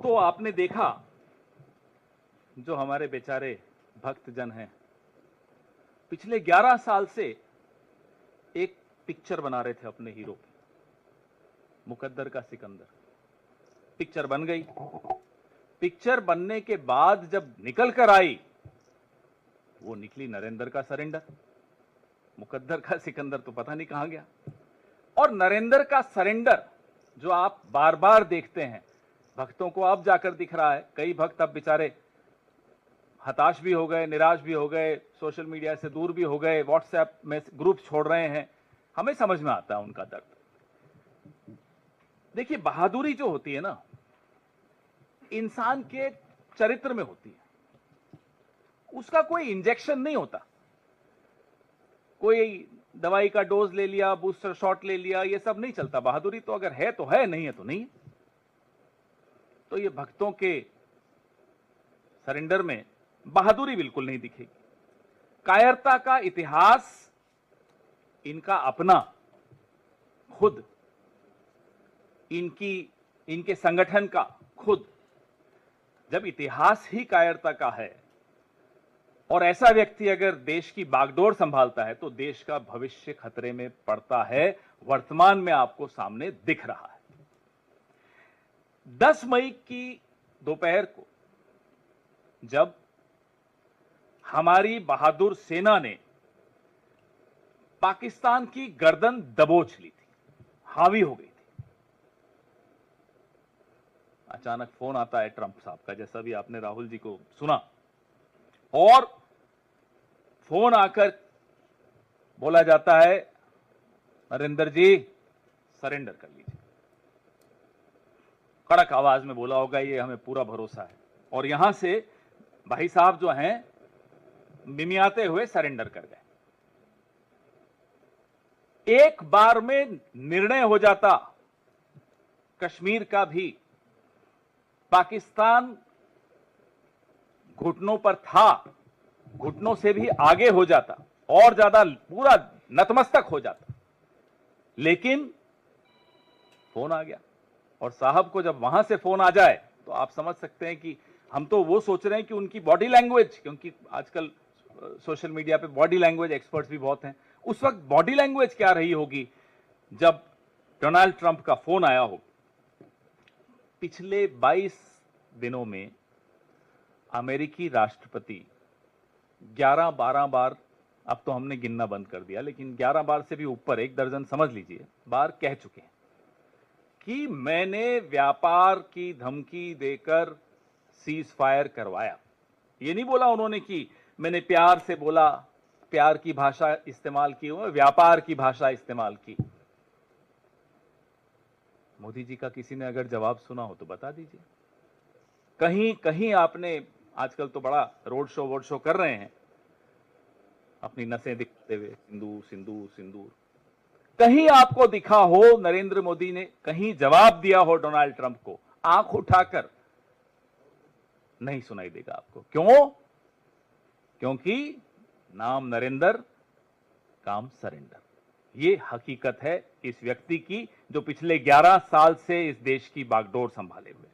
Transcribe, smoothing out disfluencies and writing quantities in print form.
तो आपने देखा जो हमारे बेचारे भक्तजन हैं, पिछले 11 साल से एक पिक्चर बना रहे थे अपने हीरो की, मुकद्दर का सिकंदर। पिक्चर बन गई। पिक्चर बनने के बाद जब निकल कर आई, वो निकली नरेंद्र का सरेंडर। मुकद्दर का सिकंदर तो पता नहीं कहां गया। और नरेंद्र का सरेंडर जो आप बार बार देखते हैं, भक्तों को अब जाकर दिख रहा है। कई भक्त अब बेचारे हताश भी हो गए, निराश भी हो गए, सोशल मीडिया से दूर भी हो गए, व्हाट्सएप में ग्रुप छोड़ रहे हैं। हमें समझ में आता है उनका दर्द। देखिए, बहादुरी जो होती है ना, इंसान के चरित्र में होती है। उसका कोई इंजेक्शन नहीं होता, कोई दवाई का डोज ले लिया, बूस्टर शॉट ले लिया, ये सब नहीं चलता। बहादुरी तो अगर है तो है, नहीं है तो नहीं। तो ये भक्तों के सरेंडर में बहादुरी बिल्कुल नहीं दिखेगी। कायरता का इतिहास इनका अपना, खुद इनके संगठन का खुद। जब इतिहास ही कायरता का है और ऐसा व्यक्ति अगर देश की बागडोर संभालता है, तो देश का भविष्य खतरे में पड़ता है। वर्तमान में आपको सामने दिख रहा है। 10 मई की दोपहर को जब हमारी बहादुर सेना ने पाकिस्तान की गर्दन दबोच ली थी, हावी हो गई थी, अचानक फोन आता है ट्रंप साहब का, जैसा भी आपने राहुल जी को सुना। और फोन आकर बोला जाता है, नरेंद्र जी सरेंडर कर लीजिए। कड़क आवाज में बोला होगा, ये हमें पूरा भरोसा है। और यहां से भाई साहब जो हैं, मिमियाते हुए सरेंडर कर गए। एक बार में निर्णय हो जाता कश्मीर का भी। पाकिस्तान घुटनों पर था, घुटनों से भी आगे हो जाता और ज्यादा पूरा नतमस्तक हो जाता। लेकिन फोन आ गया। और साहब को जब वहां से फोन आ जाए, तो आप समझ सकते हैं कि हम तो वो सोच रहे हैं कि उनकी बॉडी लैंग्वेज, क्योंकि आजकल सोशल मीडिया पे बॉडी लैंग्वेज एक्सपर्ट्स भी बहुत हैं, उस वक्त बॉडी लैंग्वेज क्या रही होगी जब डोनाल्ड ट्रंप का फोन आया हो। पिछले 22 दिनों में अमेरिकी राष्ट्रपति 11-12 बार, अब तो हमने गिनना बंद कर दिया, लेकिन 11 बार से भी ऊपर, 1 दर्जन समझ लीजिए बार कह चुके हैं कि मैंने व्यापार की धमकी देकर सीज फायर करवाया। ये नहीं बोला उन्होंने कि मैंने प्यार से बोला, प्यार की भाषा इस्तेमाल की, व्यापार की भाषा इस्तेमाल की। मोदी जी का किसी ने अगर जवाब सुना हो तो बता दीजिए। कहीं कहीं आपने, आजकल तो बड़ा रोड शो कर रहे हैं, अपनी नसें दिखाते हुए, सिंदूर सिंदूर सिंदूर। कहीं आपको दिखा हो नरेंद्र मोदी ने कहीं जवाब दिया हो डोनाल्ड ट्रंप को, आंख उठाकर? नहीं सुनाई देगा आपको। क्यों? क्योंकि नाम नरेंद्र, काम सरेंडर। ये हकीकत है इस व्यक्ति की, जो पिछले 11 साल से इस देश की बागडोर संभाले हुए।